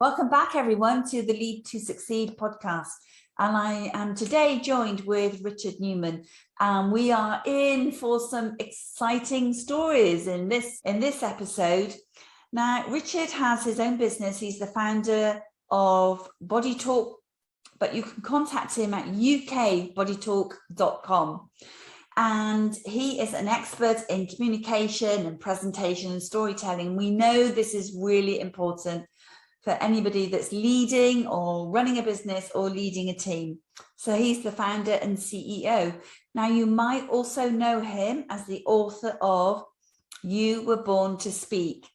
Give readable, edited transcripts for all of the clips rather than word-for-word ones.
Welcome back, everyone, to the Lead to Succeed podcast. And I am today joined with Richard Newman. We are in for some exciting stories in this episode. Now, Richard has his own business. He's the founder of Body Talk, but you can contact him at ukbodytalk.com. And he is an expert in communication and presentation and storytelling. We know this is really important for anybody that's leading or running a business or leading a team. So he's the founder and CEO. Now, you might also know him as the author of You Were Born to Speak.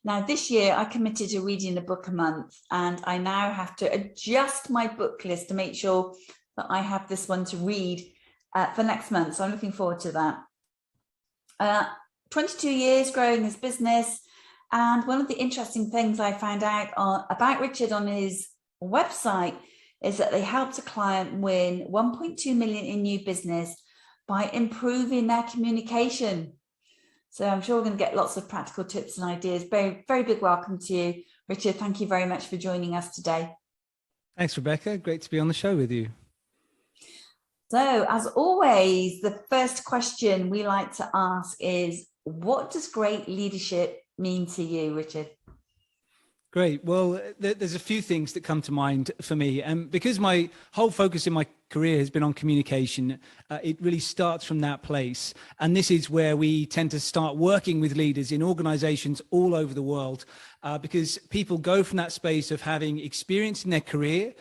Now, this year I committed to reading a book a month, and I now have to adjust my book list to make sure that I have this one to read for next month. So I'm looking forward to that. 22 years growing his business. And one of the interesting things I found out about Richard on his website is that they helped a client win 1.2 million in new business by improving their communication. So I'm sure we're going to get lots of practical tips and ideas. Very, very big welcome to you, Richard. Thank you very much for joining us today. Thanks, Rebecca. Great to be on the show with you. So, as always, the first question we like to ask is, what does great leadership mean to you, Richard? Great. Well, there's a few things that come to mind for me. And because my whole focus in my career has been on communication, it really starts from that place. And this is where we tend to start working with leaders in organizations all over the world, because people go from that space of having experience in their career.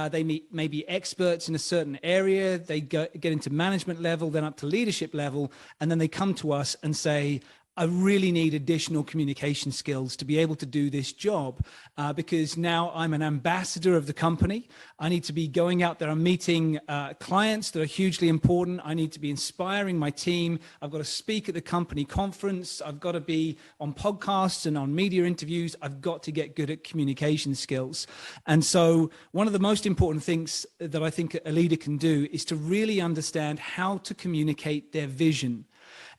They may be experts in a certain area, they get into management level, then up to leadership level, and then they come to us and say, I really need additional communication skills to be able to do this job, because now I'm an ambassador of the company. I need to be going out there and meeting clients that are hugely important. I need to be inspiring my team. I've got to speak at the company conference. I've got to be on podcasts and on media interviews. I've got to get good at communication skills. And so one of the most important things that I think a leader can do is to really understand how to communicate their vision.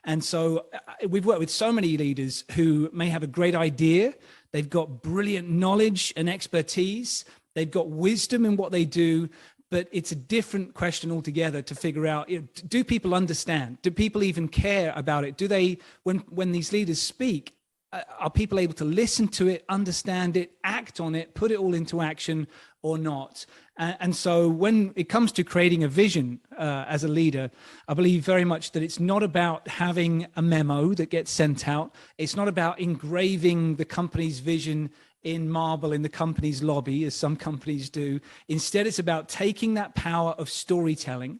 And so we've worked with so many leaders who may have a great idea. They've got brilliant knowledge and expertise. They've got wisdom in what they do, but it's a different question altogether to figure out, do people understand? Do people even care about it? Do they, when these leaders speak, are people able to listen to it, understand it, act on it, put it all into action or not? And so when it comes to creating a vision as a leader, I believe very much that it's not about having a memo that gets sent out. It's not about engraving the company's vision in marble in the company's lobby, as some companies do. Instead, it's about taking that power of storytelling,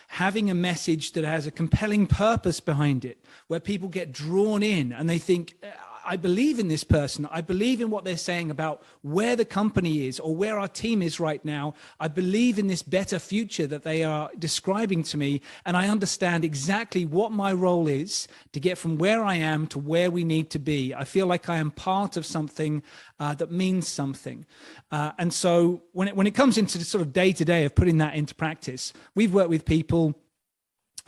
having a message that has a compelling purpose behind it, where people get drawn in and they think, I believe in this person. I believe in what they're saying about where the company is or where our team is right now. I believe in this better future that they are describing to me. And I understand exactly what my role is to get from where I am to where we need to be. I feel like I am part of something that means something. And so when it comes into the sort of day-to-day of putting that into practice, we've worked with people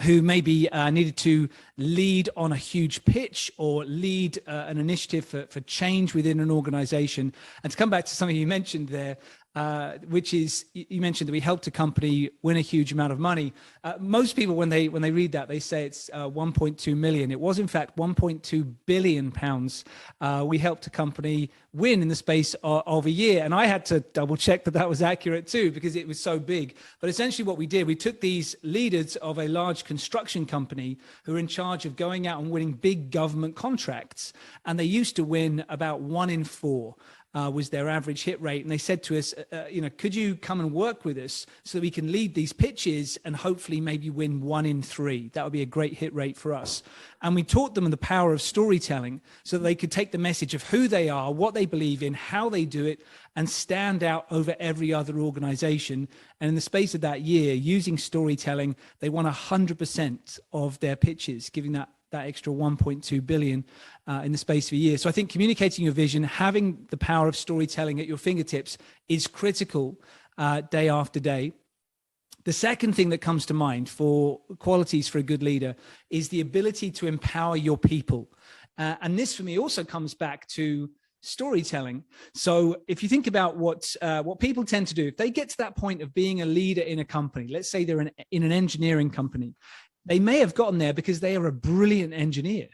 who maybe needed to lead on a huge pitch or lead an initiative for change within an organization. And to come back to something you mentioned there, which is, you mentioned that we helped a company win a huge amount of money. Most people, when they read that, they say it's 1.2 million. It was in fact 1.2 billion pounds. We helped a company win in the space of a year. And I had to double check that was accurate too, because it was so big. But essentially what we did, we took these leaders of a large construction company who are in charge of going out and winning big government contracts. And they used to win about 1 in 4. Was their average hit rate. And they said to us, could you come and work with us so that we can lead these pitches and hopefully maybe win 1 in 3? That would be a great hit rate for us. And we taught them the power of storytelling so that they could take the message of who they are, what they believe in, how they do it, and stand out over every other organization. And in the space of that year, using storytelling, they won 100% of their pitches, giving that extra 1.2 billion in the space of a year. So I think communicating your vision, having the power of storytelling at your fingertips is critical day after day. The second thing that comes to mind for qualities for a good leader is the ability to empower your people. And this for me also comes back to storytelling. So if you think about what people tend to do, if they get to that point of being a leader in a company, let's say they're in an engineering company, they may have gotten there because they are a brilliant engineer.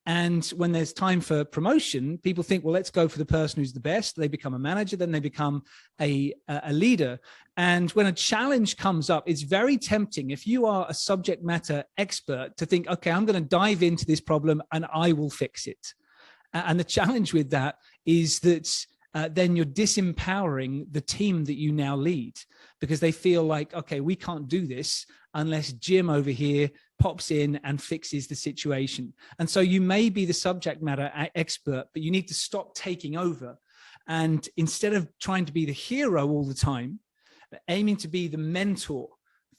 And when there's time for promotion, people think, well, let's go for the person who's the best. They become a manager, then they become a leader. And when a challenge comes up, it's very tempting, if you are a subject matter expert, to think, okay, I'm going to dive into this problem and I will fix it. And the challenge with that is that then you're disempowering the team that you now lead, because they feel like, okay, we can't do this unless Jim over here pops in and fixes the situation. And so you may be the subject matter expert, but you need to stop taking over. And instead of trying to be the hero all the time, aiming to be the mentor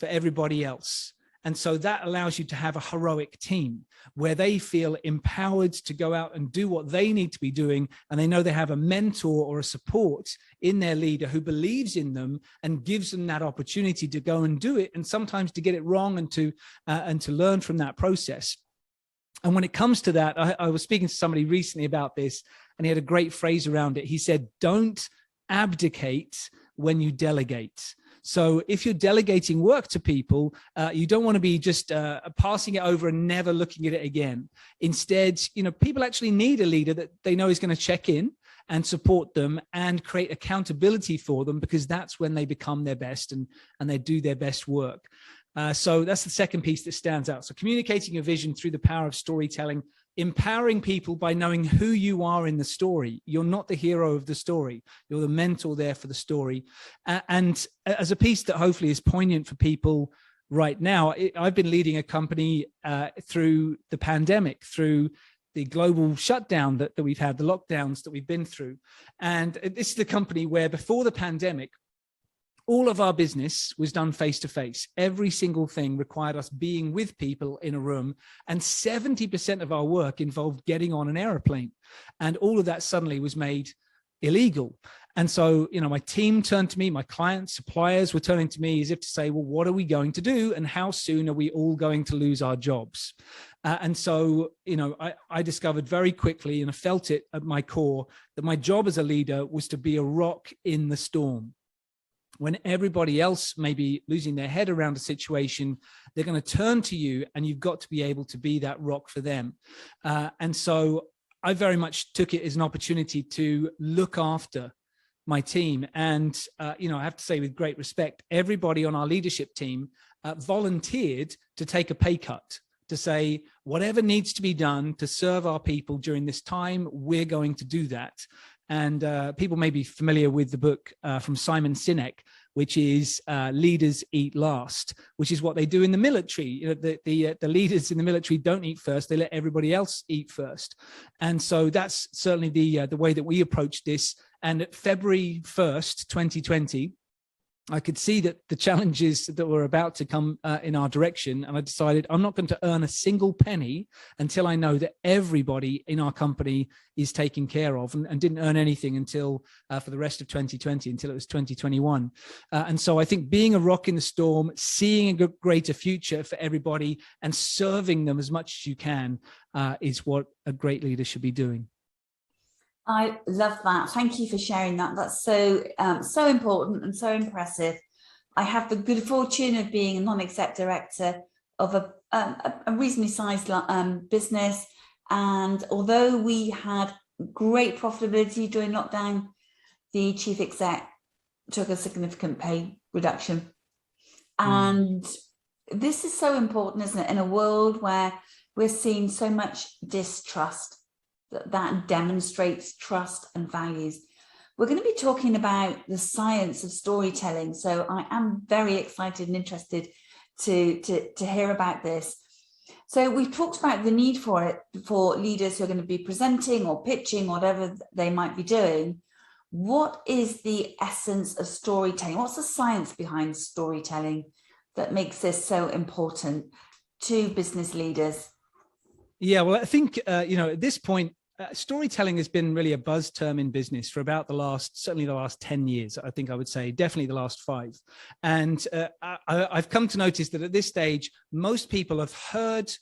for everybody else. And so that allows you to have a heroic team where they feel empowered to go out and do what they need to be doing. And they know they have a mentor or a support in their leader who believes in them and gives them that opportunity to go and do it. And sometimes to get it wrong and to learn from that process. And when it comes to that, I was speaking to somebody recently about this, and he had a great phrase around it. He said, don't abdicate when you delegate. So if you're delegating work to people, you don't want to be just passing it over and never looking at it again. Instead, people actually need a leader that they know is going to check in and support them and create accountability for them, because that's when they become their best and they do their best work. So that's the second piece that stands out. So communicating your vision through the power of storytelling, empowering people by knowing who you are in the story. You're not the hero of the story. You're the mentor there for the story. And as a piece that hopefully is poignant for people right now, I've been leading a company through the pandemic, through the global shutdown that we've had, the lockdowns that we've been through. And this is the company where before the pandemic, all of our business was done face-to-face. Every single thing required us being with people in a room, and 70% of our work involved getting on an airplane. And all of that suddenly was made illegal. And so, my team turned to me, my clients, suppliers were turning to me as if to say, well, what are we going to do? And how soon are we all going to lose our jobs? And so, I discovered very quickly, and I felt it at my core, that my job as a leader was to be a rock in the storm. When everybody else may be losing their head around a situation, they're going to turn to you, and you've got to be able to be that rock for them. And so I very much took it as an opportunity to look after my team. And, I have to say with great respect, everybody on our leadership team volunteered to take a pay cut, to say, whatever needs to be done to serve our people during this time, we're going to do that. And people may be familiar with the book from Simon Sinek, which is Leaders Eat Last, which is what they do in the military. The leaders in the military don't eat first; they let everybody else eat first. And so that's certainly the way that we approach this. And at February 1st, 2020, I could see that the challenges that were about to come in our direction. And I decided I'm not going to earn a single penny until I know that everybody in our company is taken care of, and didn't earn anything until for the rest of 2020, until it was 2021. And so I think being a rock in the storm, seeing a greater future for everybody and serving them as much as you can is what a great leader should be doing. I love that. Thank you for sharing that. That's so important and so impressive. I have the good fortune of being a non-exec director of a reasonably sized business. And although we had great profitability during lockdown, the chief exec took a significant pay reduction. And this is so important, isn't it? In a world where we're seeing so much distrust, that demonstrates trust and values. We're going to be talking about the science of storytelling. So I am very excited and interested to hear about this. So we've talked about the need for it for leaders who are going to be presenting or pitching, whatever they might be doing. What is the essence of storytelling? What's the science behind storytelling that makes this so important to business leaders? Yeah, well, I think, at this point, storytelling has been really a buzz term in business for about certainly the last 10 years, I think I would say, definitely the last 5. And I've come to notice that at this stage, most people have heard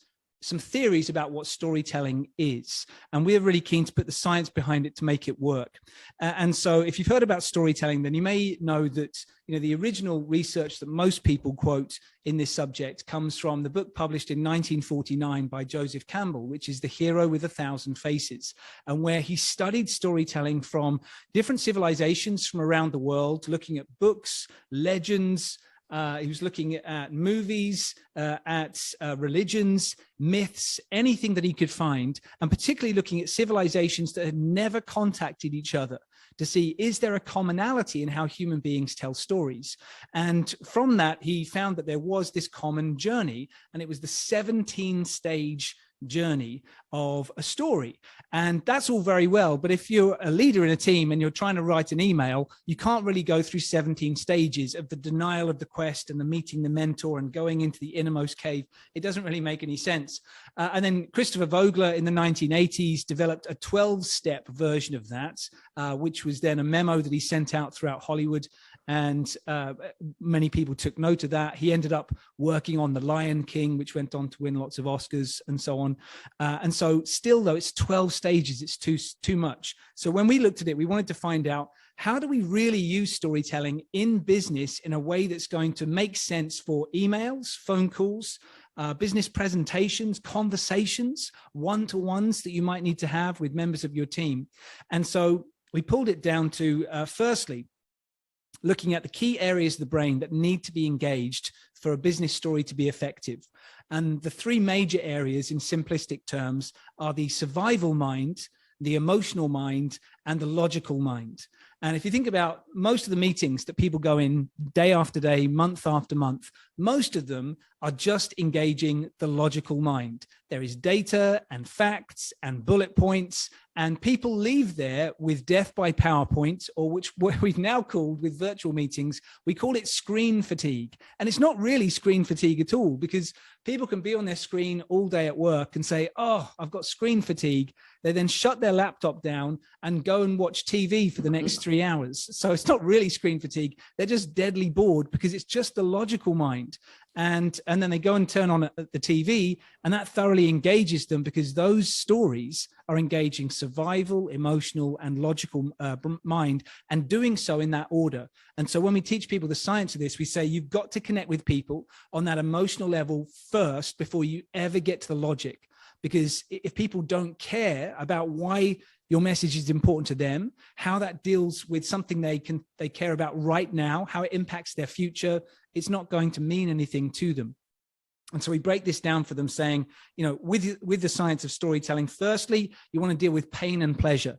some theories about what storytelling is, and we're really keen to put the science behind it to make it work. And so if you've heard about storytelling, then you may know that, you know, the original research that most people quote in this subject comes from the book published in 1949 by Joseph Campbell, which is The Hero with a Thousand Faces, and where he studied storytelling from different civilizations from around the world, looking at books, legends. He was looking at movies, at religions, myths, anything that he could find, and particularly looking at civilizations that had never contacted each other to see, is there a commonality in how human beings tell stories? And from that, he found that there was this common journey, and it was the 17-stage journey of a story. And that's all very well, but if you're a leader in a team and you're trying to write an email, you can't really go through 17 stages of the denial of the quest and the meeting the mentor and going into the innermost cave. It doesn't really make any sense. And then Christopher Vogler in the 1980s developed a 12-step version of that, which was then a memo that he sent out throughout Hollywood. And many people took note of that. He ended up working on The Lion King, which went on to win lots of Oscars and so on. And so still, though, it's 12 stages, it's too much. So when we looked at it, we wanted to find out, how do we really use storytelling in business in a way that's going to make sense for emails, phone calls, business presentations, conversations, one-to-ones that you might need to have with members of your team. And so we pulled it down to, firstly, looking at the key areas of the brain that need to be engaged for a business story to be effective. And the three major areas in simplistic terms are the survival mind, the emotional mind, and the logical mind. And if you think about most of the meetings that people go in day after day, month after month, most of them are just engaging the logical mind. There is data and facts and bullet points, and people leave there with death by PowerPoint, or what we've now called with virtual meetings, we call it screen fatigue. And it's not really screen fatigue at all, because people can be on their screen all day at work and say, oh, I've got screen fatigue. They then shut their laptop down and go and watch TV for the next 3 hours. So it's not really screen fatigue. They're just deadly bored because it's just the logical mind. And then they go and turn on the TV, and that thoroughly engages them because those stories are engaging survival, emotional, and logical mind, and doing so in that order. And so when we teach people the science of this, we say you've got to connect with people on that emotional level first before you ever get to the logic. Because if people don't care about why your message is important to them, how that deals with something they care about right now, how it impacts their future, it's not going to mean anything to them. And so we break this down for them, saying, you know, with the science of storytelling, firstly, you want to deal with pain and pleasure.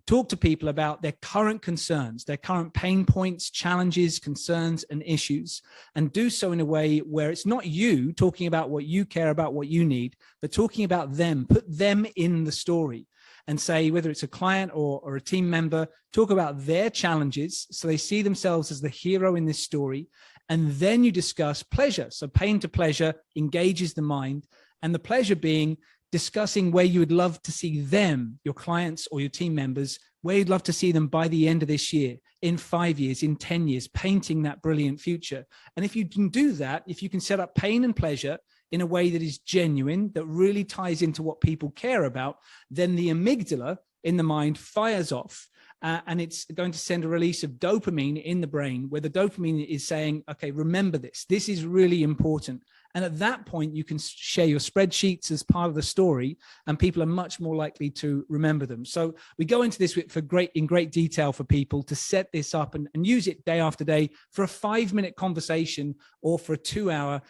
Talk to people about their current concerns, their current pain points, challenges, concerns, and issues, and do so in a way where it's not you talking about what you care about, what you need, but talking about them. Put them in the story and say, whether it's a client or a team member, talk about their challenges so they see themselves as the hero in this story. And then you discuss pleasure. So pain to pleasure engages the mind, and the pleasure being discussing where you would love to see them, your clients or your team members, where you'd love to see them by the end of this year, in 5 years, in 10 years, painting that brilliant future. And if you can do that, if you can set up pain and pleasure in a way that is genuine, that really ties into what people care about, then the amygdala in the mind fires off. And it's going to send a release of dopamine in the brain, where the dopamine is saying, okay, remember this. This is really important. And at that point, you can share your spreadsheets as part of the story, and people are much more likely to remember them. So we go into this in great detail for people to set this up and use it day after day for a 5-minute conversation or for a 2-hour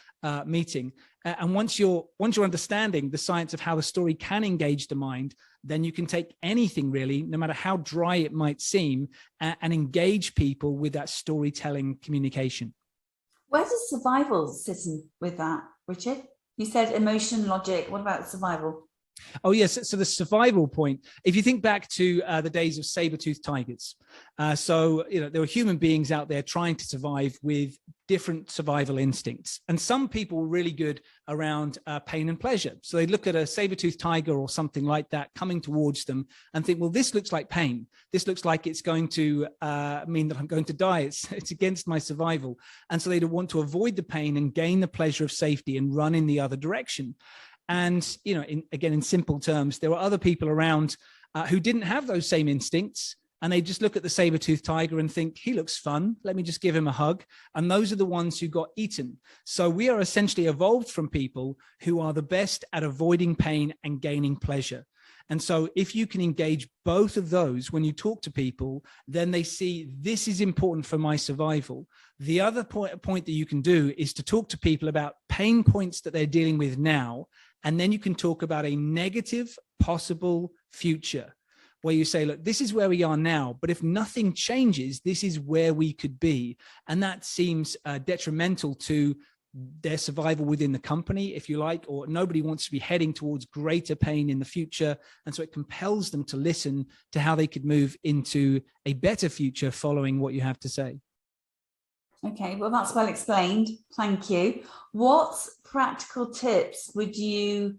meeting. And once you're understanding the science of how the story can engage the mind, then you can take anything really, no matter how dry it might seem, and engage people with that storytelling communication. Where does survival sit in with that, Richard? You said emotion, logic. What about survival? Oh, yes. So the survival point, if you think back to the days of saber-toothed tigers. So, you know, there were human beings out there trying to survive with different survival instincts. And some people were really good around pain and pleasure. So they look at a saber-toothed tiger or something like that coming towards them and think, well, this looks like pain. This looks like it's going to mean that I'm going to die. It's against my survival. And so they'd want to avoid the pain and gain the pleasure of safety and run in the other direction. And, you know, in simple terms, there were other people around who didn't have those same instincts. And they just look at the saber-toothed tiger and think, he looks fun. Let me just give him a hug. And those are the ones who got eaten. So we are essentially evolved from people who are the best at avoiding pain and gaining pleasure. And so if you can engage both of those when you talk to people, then they see this is important for my survival. The other point that you can do is to talk to people about pain points that they're dealing with now. And then you can talk about a negative possible future, where you say, look, this is where we are now, but if nothing changes, this is where we could be. And that seems detrimental to their survival within the company, if you like, or nobody wants to be heading towards greater pain in the future. And so it compels them to listen to how they could move into a better future following what you have to say. Okay, well, that's well explained. Thank you. What practical tips would you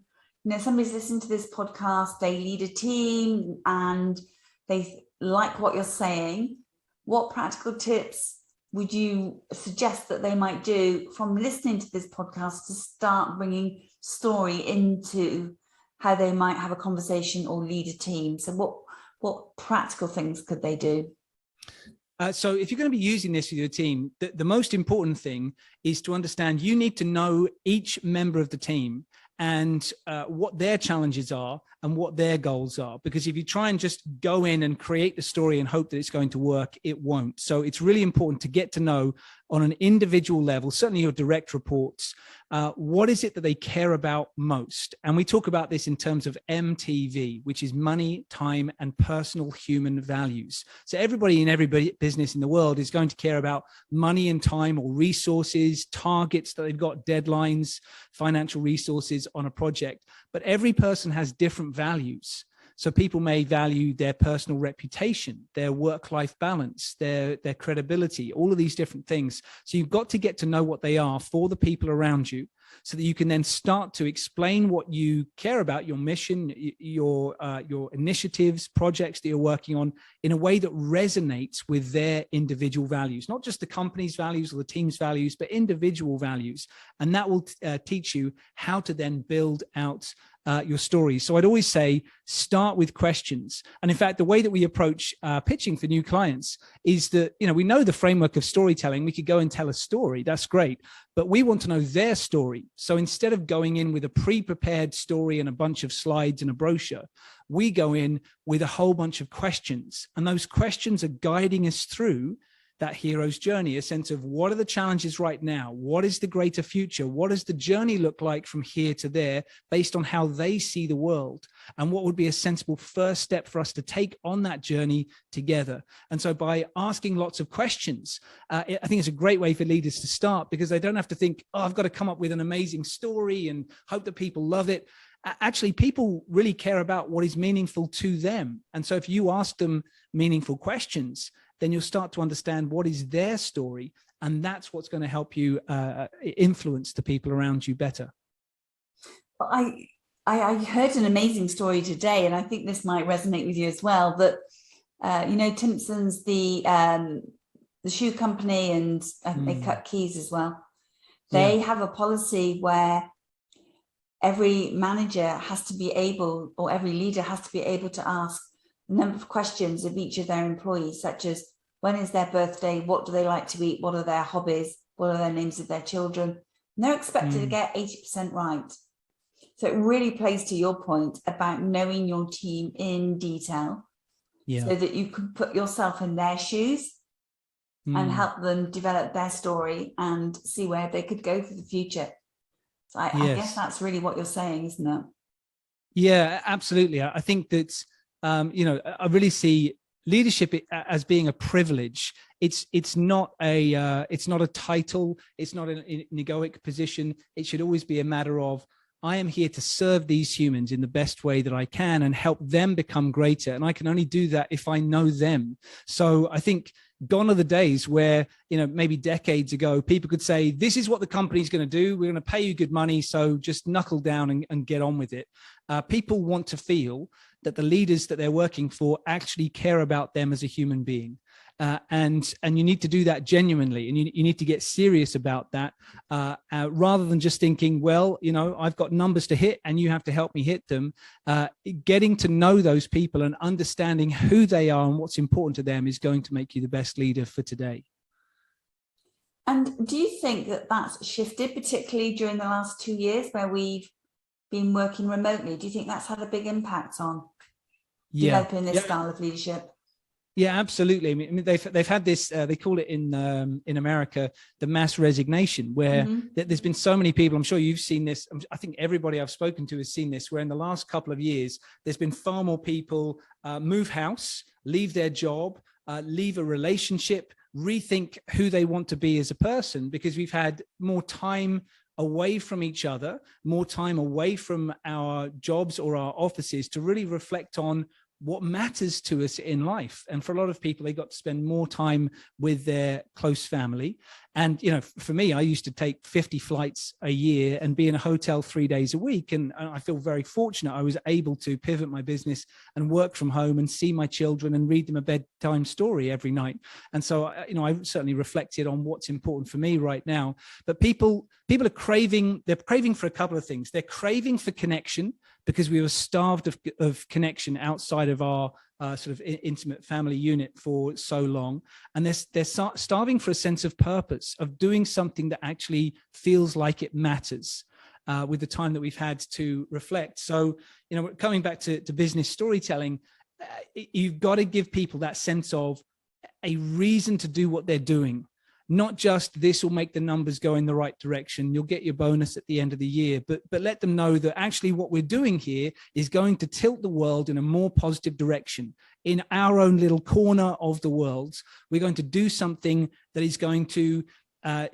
somebody's listening to this podcast, they lead a team and they like what you're saying. What practical tips would you suggest that they might do from listening to this podcast to start bringing story into how they might have a conversation or lead a team? So what practical things could they do? So if you're going to be using this with your team, the most important thing is to understand you need to know each member of the team and what their challenges are and what their goals are. Because if you try and just go in and create the story and hope that it's going to work, it won't. So it's really important to get to know on an individual level, certainly your direct reports, what is it that they care about most? And we talk about this in terms of MTV, which is money, time, and personal human values. So everybody in every business in the world is going to care about money and time or resources, targets that they've got, deadlines, financial resources on a project. But every person has different values. So people may value their personal reputation, their work-life balance, their credibility, all of these different things. So you've got to get to know what they are for the people around you so that you can then start to explain what you care about, your mission, your initiatives, projects that you're working on in a way that resonates with their individual values, not just the company's values or the team's values, but individual values. And that will teach you how to then build out your story. So I'd always say, start with questions. And in fact, the way that we approach pitching for new clients is that, we know the framework of storytelling. We could go and tell a story. That's great. But we want to know their story. So instead of going in with a pre-prepared story and a bunch of slides and a brochure, we go in with a whole bunch of questions. And those questions are guiding us through that hero's journey, a sense of what are the challenges right now? What is the greater future? What does the journey look like from here to there based on how they see the world? And what would be a sensible first step for us to take on that journey together? And so by asking lots of questions, I think it's a great way for leaders to start, because they don't have to think, oh, I've got to come up with an amazing story and hope that people love it. Actually, people really care about what is meaningful to them. And so if you ask them meaningful questions, then you'll start to understand what is their story. And that's what's going to help you influence the people around you better. I heard an amazing story today, and I think this might resonate with you as well, that, Timpson's, the shoe company, and they cut keys as well. They have a policy where every manager has to be able, or every leader has to be able to ask a number of questions of each of their employees, such as when is their birthday, what do they like to eat, what are their hobbies, what are their names of their children. And they're expected to get 80% right. So it really plays to your point about knowing your team in detail, so that you can put yourself in their shoes and help them develop their story and see where they could go for the future. So I guess that's really what you're saying, isn't it? Yeah, absolutely. I think that I really see leadership as being a privilege. It's not a title. It's not an egoic position. It should always be a matter of, I am here to serve these humans in the best way that I can and help them become greater. And I can only do that if I know them. So I think gone are the days where, maybe decades ago, people could say, this is what the company's going to do. We're going to pay you good money. So just knuckle down and get on with it. People want to feel that the leaders that they're working for actually care about them as a human being. and you need to do that genuinely, and you need to get serious about that, rather than just thinking, well, I've got numbers to hit and you have to help me hit them. Getting to know those people and understanding who they are and what's important to them is going to make you the best leader for today. And do you think that that's shifted, particularly during the last 2 years where we've been working remotely? Do you think that's had a big impact on developing this style of leadership? Yeah, absolutely. I mean, they've had this. They call it in America the mass resignation, where there's been so many people. I'm sure you've seen this. I think everybody I've spoken to has seen this. Where in the last couple of years, there's been far more people move house, leave their job, leave a relationship, rethink who they want to be as a person, because we've had more time away from each other, more time away from our jobs or our offices to really reflect on what matters to us in life. And for a lot of people, they got to spend more time with their close family. And, for me, I used to take 50 flights a year and be in a hotel 3 days a week. And I feel very fortunate. I was able to pivot my business and work from home and see my children and read them a bedtime story every night. And so, I certainly reflected on what's important for me right now. But people are craving for a couple of things. They're craving for connection, because we were starved of connection outside of our sort of intimate family unit for so long. And they're starving for a sense of purpose, of doing something that actually feels like it matters, with the time that we've had to reflect. So, coming back to business storytelling, you've got to give people that sense of a reason to do what they're doing. Not just this will make the numbers go in the right direction, you'll get your bonus at the end of the year, but let them know that actually what we're doing here is going to tilt the world in a more positive direction. In our own little corner of the world, we're going to do something that is going to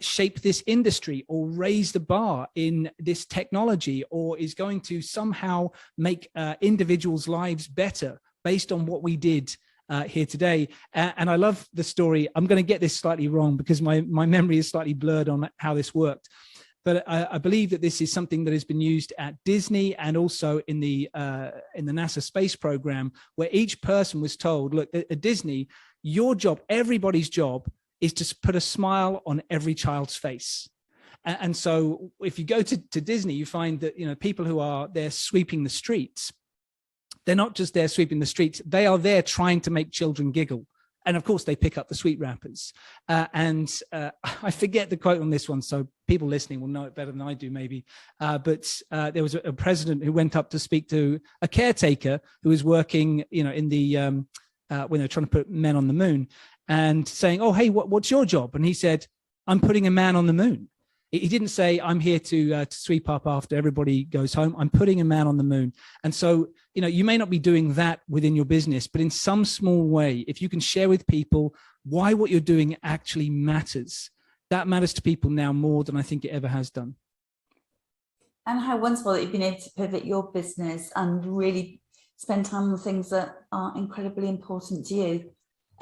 shape this industry or raise the bar in this technology, or is going to somehow make individuals' lives better based on what we did here today. And I love the story. I'm going to get this slightly wrong because my memory is slightly blurred on how this worked. But I believe that this is something that has been used at Disney and also in the NASA space program, where each person was told, look, at Disney, your job, everybody's job, is to put a smile on every child's face. And so if you go to Disney, you find that, people who are there sweeping the streets, they're not just there sweeping the streets, they are there trying to make children giggle. And of course, they pick up the sweet wrappers. I forget the quote on this one, so people listening will know it better than I do, maybe. But there was a president who went up to speak to a caretaker who was working, in the when they were trying to put men on the moon, and saying, "Oh, hey, what's your job?" And he said, "I'm putting a man on the moon." He didn't say, "I'm here to sweep up after everybody goes home." I'm putting a man on the moon. And so, you may not be doing that within your business, but in some small way, if you can share with people why what you're doing actually matters, that matters to people now more than I think it ever has done. And how wonderful that you've been able to pivot your business and really spend time on things that are incredibly important to you.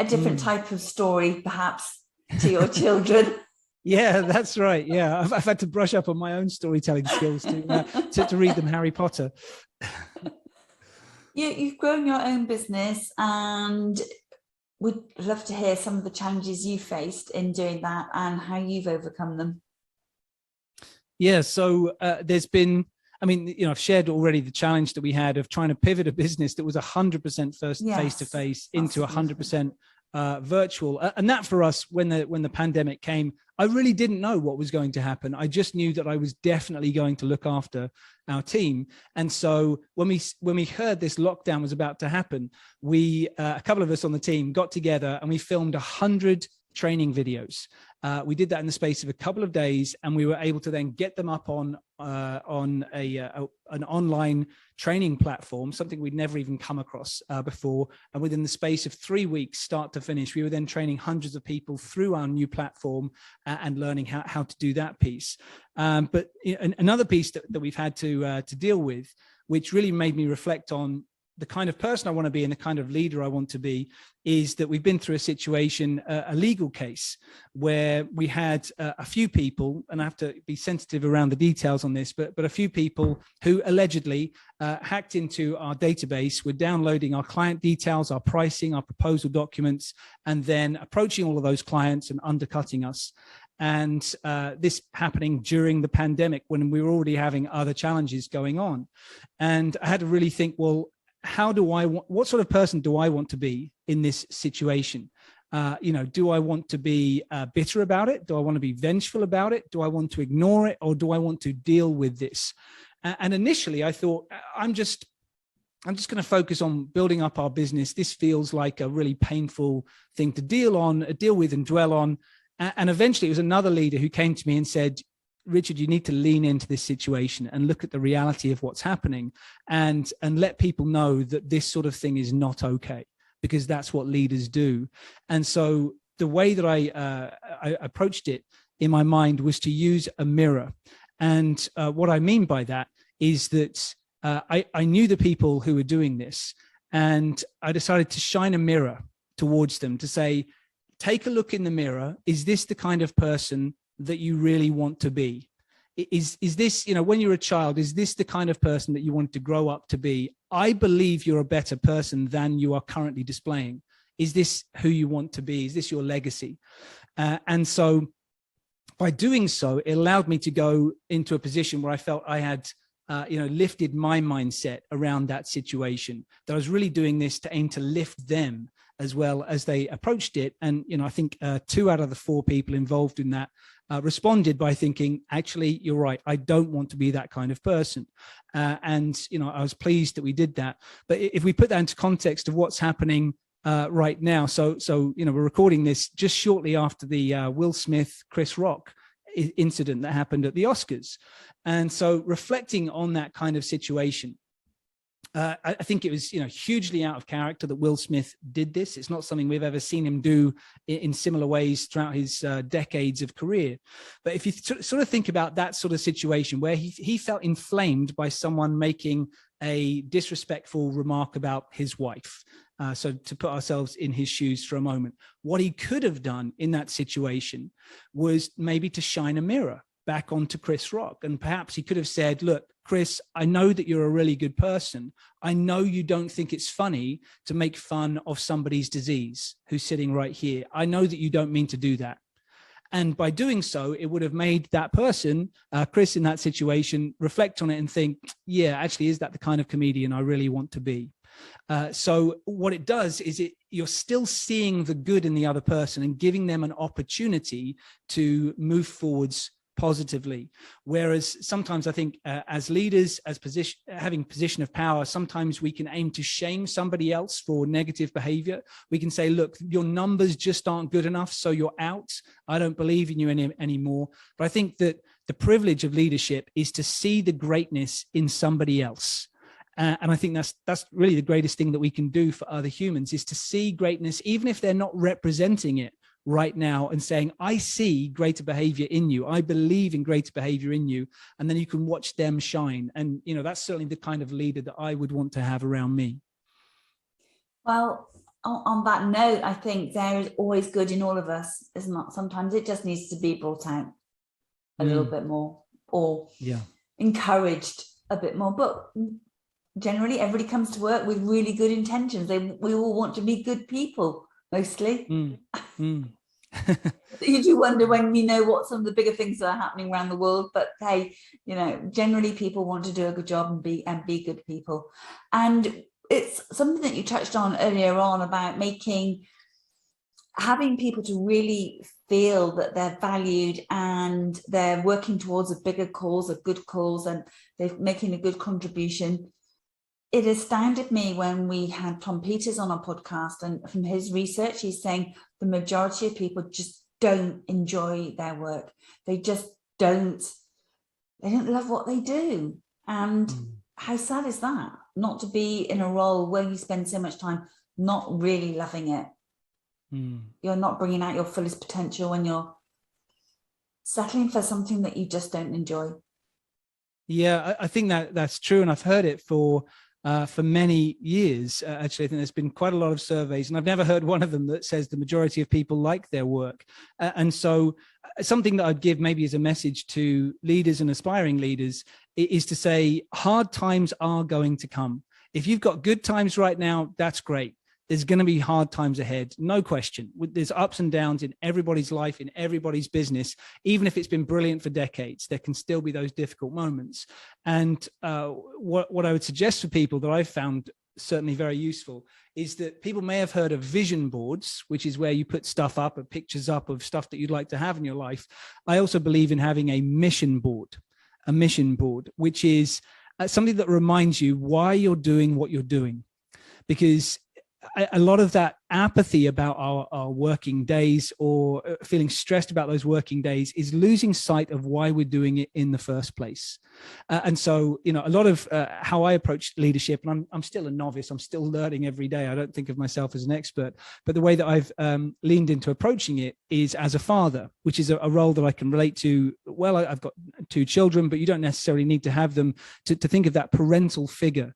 A different type of story, perhaps, to your children. Yeah, that's right. Yeah, I've had to brush up on my own storytelling skills to read them Harry Potter. You've grown your own business, and we'd love to hear some of the challenges you faced in doing that and how you've overcome them. Yeah, so there's been, I've shared already the challenge that we had of trying to pivot a business that was 100% face-to-face into 100% virtual. And that for us, when the pandemic came, I really didn't know what was going to happen. I just knew that I was definitely going to look after our team. And so when we heard this lockdown was about to happen, we a couple of us on the team got together and we filmed 100 training videos. We did that in the space of a couple of days, and we were able to then get them up on an online training platform, something we'd never even come across before. And within the space of 3 weeks, start to finish, we were then training hundreds of people through our new platform and learning how to do that piece. But another piece that we've had to deal with, which really made me reflect on the kind of person I want to be and the kind of leader I want to be is that we've been through a situation, a legal case, where we had a few people, and I have to be sensitive around the details on this, but a few people who allegedly hacked into our database, were downloading our client details, our pricing, our proposal documents, and then approaching all of those clients and undercutting us. And this happening during the pandemic when we were already having other challenges going on. And I had to really think, well, what sort of person do I want to be in this situation? Do I want to be bitter about it? Do I want to be vengeful about it? Do I want to ignore it? Or do I want to deal with this? And initially I thought, I'm just going to focus on building up our business. This feels like a really painful thing to deal with and dwell on. And eventually it was another leader who came to me and said, Richard, you need to lean into this situation and look at the reality of what's happening and let people know that this sort of thing is not okay, because that's what leaders do. And so the way that I approached it in my mind was to use a mirror. And what I mean by that is that I knew the people who were doing this, and I decided to shine a mirror towards them to say, take a look in the mirror. Is this the kind of person that you really want to be? Is this, when you're a child, is this the kind of person that you want to grow up to be? I believe you're a better person than you are currently displaying. Is this who you want to be? Is this your legacy? And so by doing so, it allowed me to go into a position where I felt I had lifted my mindset around that situation, that I was really doing this to aim to lift them as well as they approached it. And, I think 2 out of the 4 people involved in that responded by thinking, actually, you're right. I don't want to be that kind of person. And I was pleased that we did that. But if we put that into context of what's happening right now, so we're recording this just shortly after the Will Smith, Chris Rock incident that happened at the Oscars. And so reflecting on that kind of situation, I think it was, hugely out of character that Will Smith did this. It's not something we've ever seen him do in similar ways throughout his decades of career. But if you sort of think about that sort of situation where he felt inflamed by someone making a disrespectful remark about his wife. So to put ourselves in his shoes for a moment, what he could have done in that situation was maybe to shine a mirror back onto Chris Rock. And perhaps he could have said, look, Chris, I know that you're a really good person. I know you don't think it's funny to make fun of somebody's disease who's sitting right here. I know that you don't mean to do that. And by doing so, it would have made that person, Chris, in that situation, reflect on it and think, yeah, actually, is that the kind of comedian I really want to be? So what it does is you're still seeing the good in the other person and giving them an opportunity to move forwards positively. Whereas sometimes I think as leaders, having position of power, sometimes we can aim to shame somebody else for negative behavior. We can say, look, your numbers just aren't good enough, so you're out. I don't believe in you anymore. But I think that the privilege of leadership is to see the greatness in somebody else. And I think that's really the greatest thing that we can do for other humans, is to see greatness, even if they're not representing it right now, and saying, I see greater behavior in you. I believe in greater behavior in you. And then you can watch them shine. And, that's certainly the kind of leader that I would want to have around me. Well, on that note, I think there is always good in all of us, isn't it? Sometimes it just needs to be brought out a little bit more, or encouraged a bit more. But generally, everybody comes to work with really good intentions. We all want to be good people, mostly. You do wonder when you know what some of the bigger things that are happening around the world. But hey, generally people want to do a good job and be good people. And it's something that you touched on earlier on about having people to really feel that they're valued and they're working towards a bigger cause, a good cause, and they're making a good contribution. It astounded me when we had Tom Peters on our podcast, and from his research, he's saying the majority of people just don't enjoy their work. They just don't. They don't love what they do. And how sad is that? Not to be in a role where you spend so much time not really loving it. You're not bringing out your fullest potential when you're settling for something that you just don't enjoy. Yeah, I think that's true. And I've heard it for for many years. Actually, I think there's been quite a lot of surveys, and I've never heard one of them that says the majority of people like their work. And so something that I'd give maybe as a message to leaders and aspiring leaders is to say, hard times are going to come. If you've got good times right now, that's great. There's going to be hard times ahead, no question. There's ups and downs in everybody's life, in everybody's business. Even if it's been brilliant for decades, there can still be those difficult moments. And what I would suggest for people that I've found certainly very useful is that people may have heard of vision boards, which is where you put stuff up, or pictures up of stuff that you'd like to have in your life. I also believe in having a mission board, which is something that reminds you why you're doing what you're doing. Because a lot of that apathy about our working days, or feeling stressed about those working days, is losing sight of why we're doing it in the first place. And so, a lot of how I approach leadership, and I'm still a novice, I'm still learning every day. I don't think of myself as an expert, but the way that I've leaned into approaching it is as a father, which is a role that I can relate to. Well, I've got 2 children, but you don't necessarily need to have them to think of that parental figure.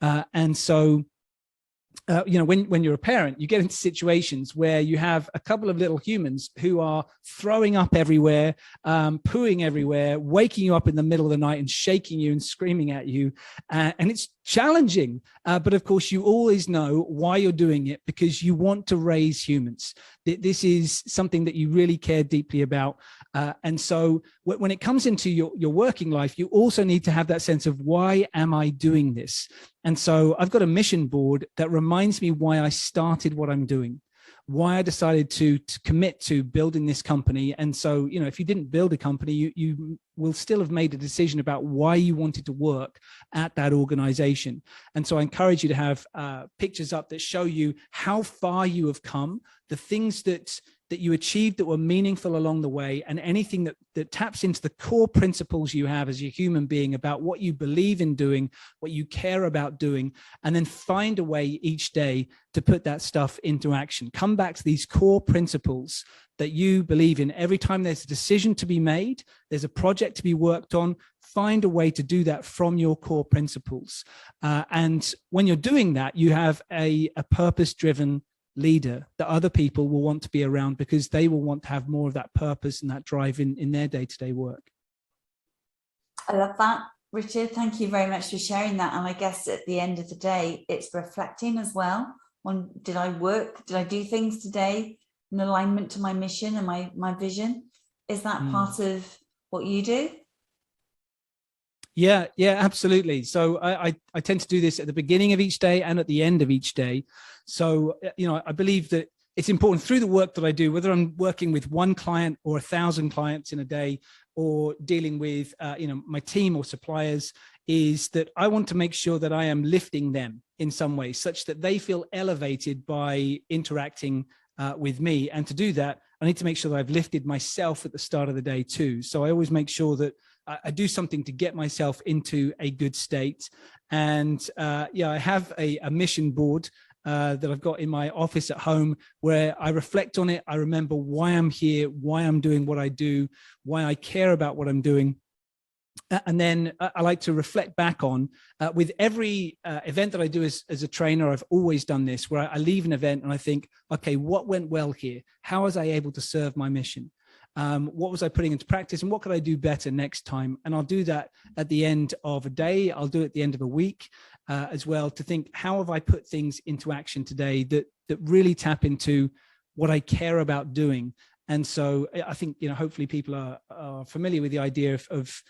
And so, when you're a parent, you get into situations where you have a couple of little humans who are throwing up everywhere, pooing everywhere, waking you up in the middle of the night and shaking you and screaming at you. And it's challenging. But of course, you always know why you're doing it, because you want to raise humans. This is something that you really care deeply about. And so when it comes into your working life, you also need to have that sense of, why am I doing this? And so I've got a mission board that reminds me why I started what I'm doing, why I decided to commit to building this company. And so, if you didn't build a company, you will still have made a decision about why you wanted to work at that organization. And so I encourage you to have pictures up that show you how far you have come, the things that you achieved that were meaningful along the way, and anything that taps into the core principles you have as a human being about what you believe in doing, what you care about doing, and then find a way each day to put that stuff into action. Come back to these core principles that you believe in. Every time there's a decision to be made, there's a project to be worked on, find a way to do that from your core principles. And when you're doing that, you have a purpose-driven leader that other people will want to be around, because they will want to have more of that purpose and that drive in their day-to-day work. I love that, Richard. Thank you very much for sharing that. And I guess at the end of the day, it's reflecting as well on, did I do things today in alignment to my mission and my vision? Is that part of what you do? Yeah, absolutely. So I tend to do this at the beginning of each day and at the end of each day. So, I believe that it's important through the work that I do, whether I'm working with 1 client or 1,000 clients in a day, or dealing with, my team or suppliers, is that I want to make sure that I am lifting them in some way, such that they feel elevated by interacting with me. And to do that, I need to make sure that I've lifted myself at the start of the day too. So I always make sure that I do something to get myself into a good state. And I have a mission board that I've got in my office at home, where I reflect on it. I remember why I'm here, why I'm doing what I do, why I care about what I'm doing. And then I like to reflect back on, with every event that I do as a trainer, I've always done this, where I leave an event and I think, okay, what went well here? How was I able to serve my mission? What was I putting into practice, and what could I do better next time? And I'll do that at the end of a day. I'll do it at the end of a week as well, to think, how have I put things into action today that really tap into what I care about doing? And so I think, hopefully people are familiar with the idea of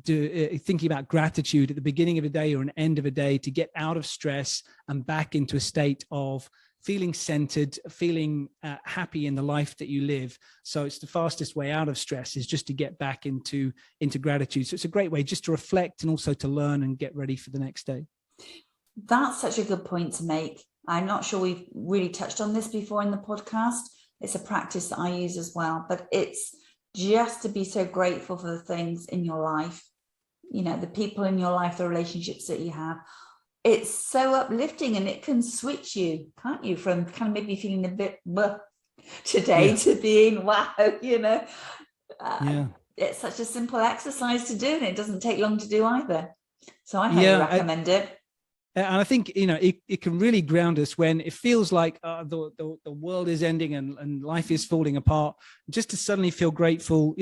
thinking about gratitude at the beginning of a day or an end of a day, to get out of stress and back into a state of feeling centered, feeling happy in the life that you live. So it's the fastest way out of stress, is just to get back into gratitude. So it's a great way just to reflect and also to learn and get ready for the next day. That's such a good point to make. I'm not sure we've really touched on this before in the podcast. It's a practice that I use as well, but it's just to be so grateful for the things in your life, the people in your life, the relationships that you have. It's so uplifting, and it can switch you, can't you, from kind of maybe feeling a bit today to being wow, It's such a simple exercise to do, and it doesn't take long to do either. So I highly recommend it. And I think, it can really ground us when it feels like the world is ending and life is falling apart. Just to suddenly feel grateful,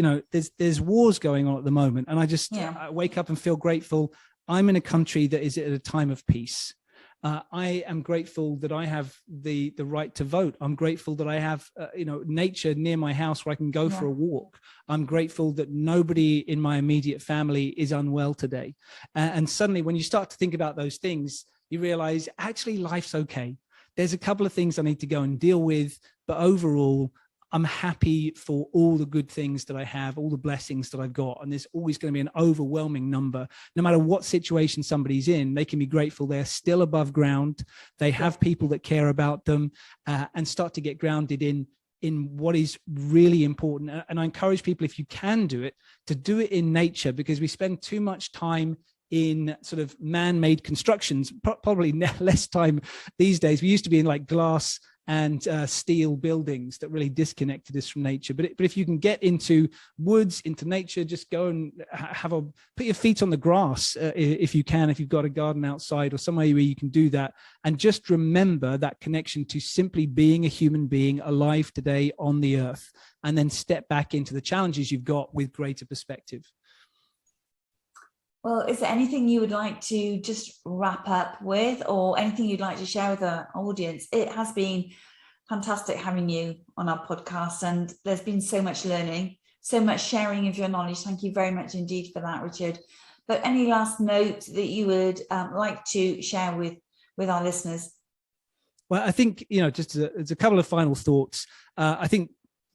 there's wars going on at the moment. And I wake up and feel grateful. I'm in a country that is at a time of peace. I am grateful that I have the right to vote. I'm grateful that I have, nature near my house where I can go for a walk. I'm grateful that nobody in my immediate family is unwell today. And suddenly when you start to think about those things, you realize actually life's okay. There's a couple of things I need to go and deal with, but overall, I'm happy for all the good things that I have, all the blessings that I've got. And there's always going to be an overwhelming number. No matter what situation somebody's in, they can be grateful they're still above ground. They have people that care about them, and start to get grounded in what is really important. And I encourage people, if you can do it, to do it in nature, because we spend too much time in sort of man-made constructions, probably less time these days. We used to be in like glass and steel buildings that really disconnected us from nature. But if you can get into woods, into nature, just go and put your feet on the grass if you can, if you've got a garden outside or somewhere where you can do that. And just remember that connection to simply being a human being alive today on the earth, and then step back into the challenges you've got with greater perspective. Well, is there anything you would like to just wrap up with, or anything you'd like to share with our audience? It has been fantastic having you on our podcast, and there's been so much learning, so much sharing of your knowledge. Thank you very much indeed for that, Richard. But any last note that you would like to share with our listeners? Well, I think, just as a couple of final thoughts, I think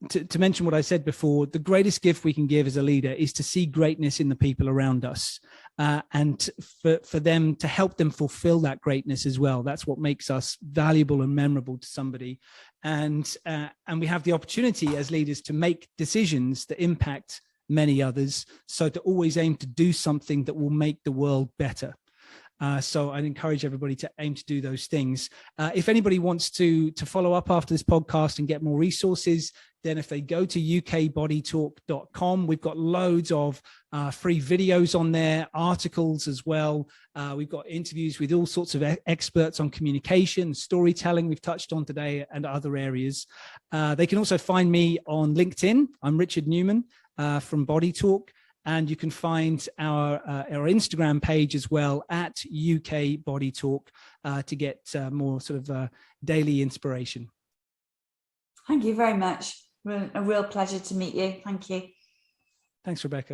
to mention what I said before, the greatest gift we can give as a leader is to see greatness in the people around us, and for them to help them fulfill that greatness as well. That's what makes us valuable and memorable to somebody. And we have the opportunity as leaders to make decisions that impact many others. So to always aim to do something that will make the world better. So I'd encourage everybody to aim to do those things. If anybody wants to follow up after this podcast and get more resources, then if they go to ukbodytalk.com, we've got loads of free videos on there, articles as well. We've got interviews with all sorts of experts on communication, storytelling we've touched on today, and other areas. They can also find me on LinkedIn. I'm Richard Newman from Body Talk. And you can find our Instagram page as well at UK Body Talk to get more sort of daily inspiration. Thank you very much. A real pleasure to meet you. Thank you. Thanks, Rebecca.